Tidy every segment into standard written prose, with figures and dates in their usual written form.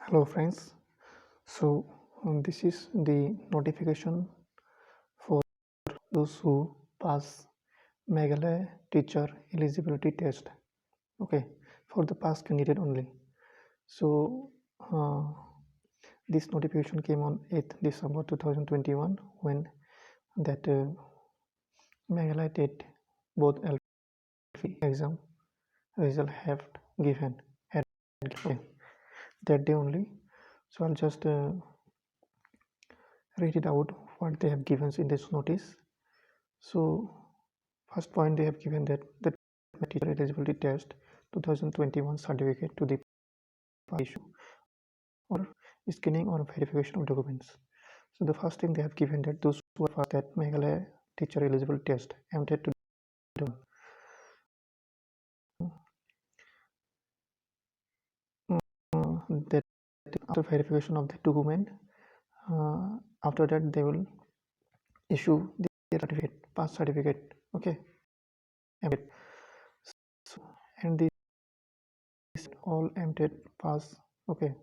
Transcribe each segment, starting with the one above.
Hello friends. So this is the notification for those who pass Meghalaya teacher eligibility test. Okay, for the past candidate only. So this notification came on 8th December 2021 when that Meghalaya TET both LP exam result have given that day only. So I'll just read it out what they have given in this notice. So first point, they have given that the teacher eligibility test 2021 certificate to the issue or scanning or verification of documents. So the first thing they have given that those who have passed that Meghalaya teacher eligibility test attempted to do that after verification of the document, after that they will issue the certificate, pass certificate. Okay, and this all MTET pass. Okay,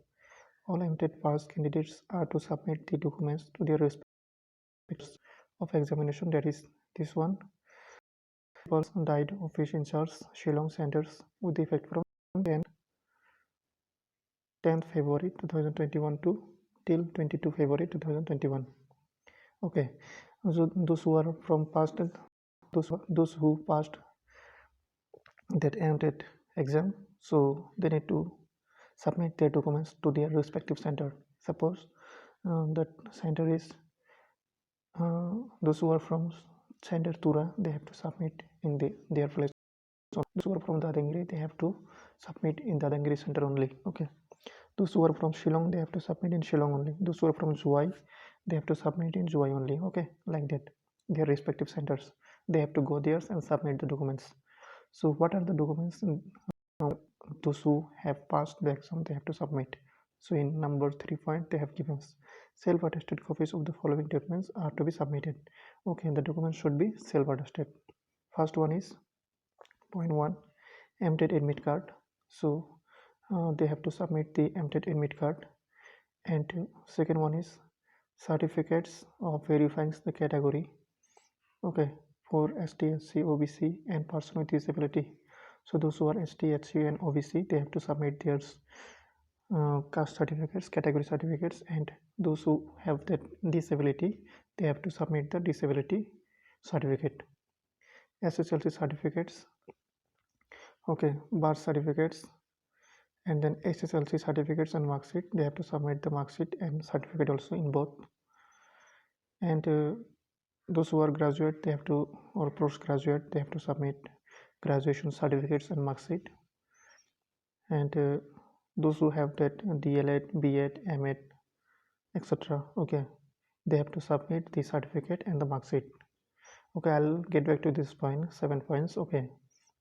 all MTET pass candidates are to submit the documents to their respective of examination, that is this one. Person died of fish in charge Shillong centers with effect from 10th February 2021 to till 22 February 2021. Okay, so those who are from past, those who passed that MTET exam, so they need to submit their documents to their respective center. Suppose that center is those who are from center Tura, they have to submit in their place. So those who are from Dadangiri, they have to submit in Dadangiri center only. Okay, those who are from Shillong, they have to submit in Shillong only. Those who are from Zuai, they have to submit in Zuai only. Okay, like that, their respective centers, they have to go there and submit the documents. So what are the documents those who have passed the exam, they have to submit? So in number 3 point, they have given self-attested copies of the following documents are to be submitted. Okay, the documents should be self-attested. First one is point 1, MTET admit card. So they have to submit the MTET admit card. And second one is certificates of verifying the category. Okay, for ST, SC, OBC and person with disability. So those who are ST, HC and OBC, they have to submit their caste certificates, category certificates, and those who have that disability, they have to submit the disability certificate. SSLC certificates, okay, birth certificates, and then SSLC certificates and mark sheet, they have to submit the mark sheet and certificate also in both. And those who are graduate, they have to, or postgraduate, they have to submit graduation certificates and mark sheet. And those who have that DLED, B.Ed, M.Ed, etc., okay, they have to submit the certificate and the mark sheet. Okay, I'll get back to this point, 7 points. Okay,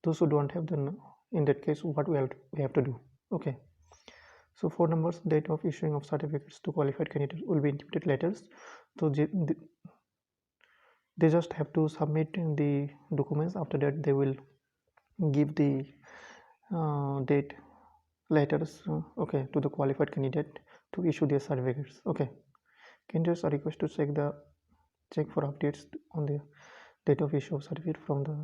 those who don't have, then in that case, what we have to do? Okay, so 4 numbers, date of issuing of certificates to qualified candidates will be intimated letters. So they just have to submit the documents. After that, they will give the date letters okay, to the qualified candidate to issue their certificates. Okay, candidates are requested to check for updates on the date of issue of certificate from the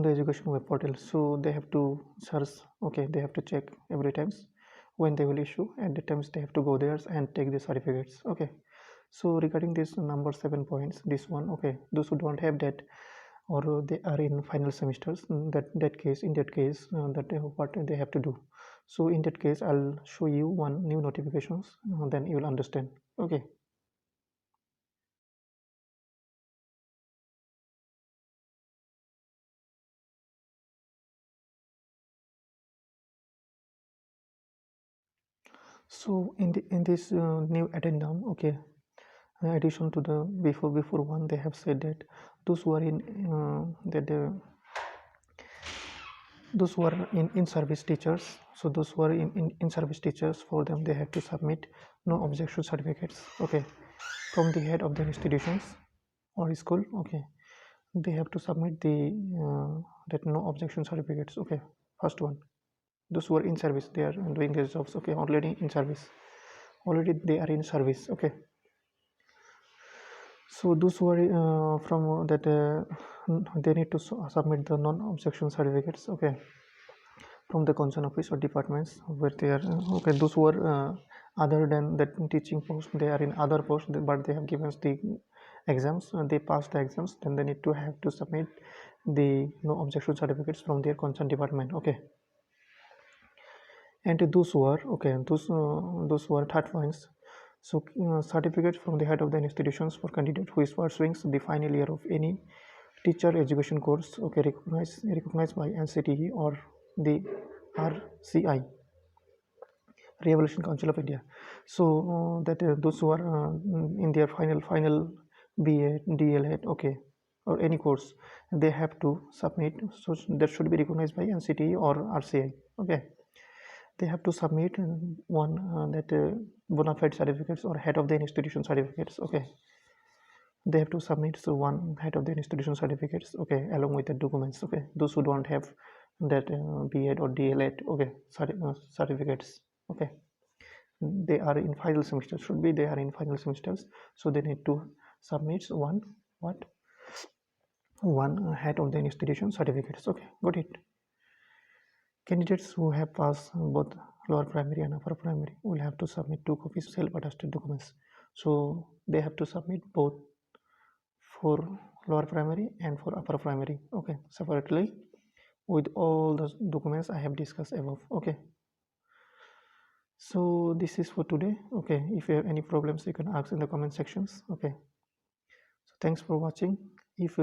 education web portal. So they have to search. Okay, they have to check every times when they will issue, and the times they have to go there and take the certificates. Okay, so regarding this number 7 points, this one, okay, those who don't have that or they are in final semesters, in that case what they have to do. So in that case, I'll show you one new notifications, then you will understand. Okay, so in this new addendum, okay, in addition to the before one, they have said that those who are in those who are in service teachers, so those who are in service teachers, for them they have to submit no objection certificates, okay, from the head of the institutions or school. Okay, they have to submit the that no objection certificates. Okay, first one. those who are in service, they are doing their jobs, okay, already in service, already they are in service, okay. So those who are from that they need to submit the non-objection certificates, okay, from the concerned office or departments where they are okay. Those who are other than that teaching post, they are in other post, but they have given the exams, they pass the exams, then they need to have to submit the no objection certificates from their concerned department, okay. And those who are okay, those who are third points, so certificates from the head of the institutions for candidate who is pursuing the final year of any teacher education course, okay, recognized by NCTE or the RCI, Rehabilitation Council of India. So that those who are in their final BA, DLED, okay, or any course, they have to submit. So that should be recognized by NCTE or RCI, okay. They have to submit one that bona fide certificates or head of the institution certificates, okay. They have to submit so one head of the institution certificates, okay, along with the documents, okay. Those who don't have that B.Ed or D.El.Ed, okay, certificates, okay, they are in final semester, should be they are in final semesters, so they need to submit one head of the institution certificates, okay. Got it. Candidates who have passed both lower primary and upper primary will have to submit 2 copies of self-attested documents. So they have to submit both for lower primary and for upper primary, okay, separately with all the documents I have discussed above, okay. So this is for today, okay. If you have any problems, you can ask in the comment sections, okay. So thanks for watching. If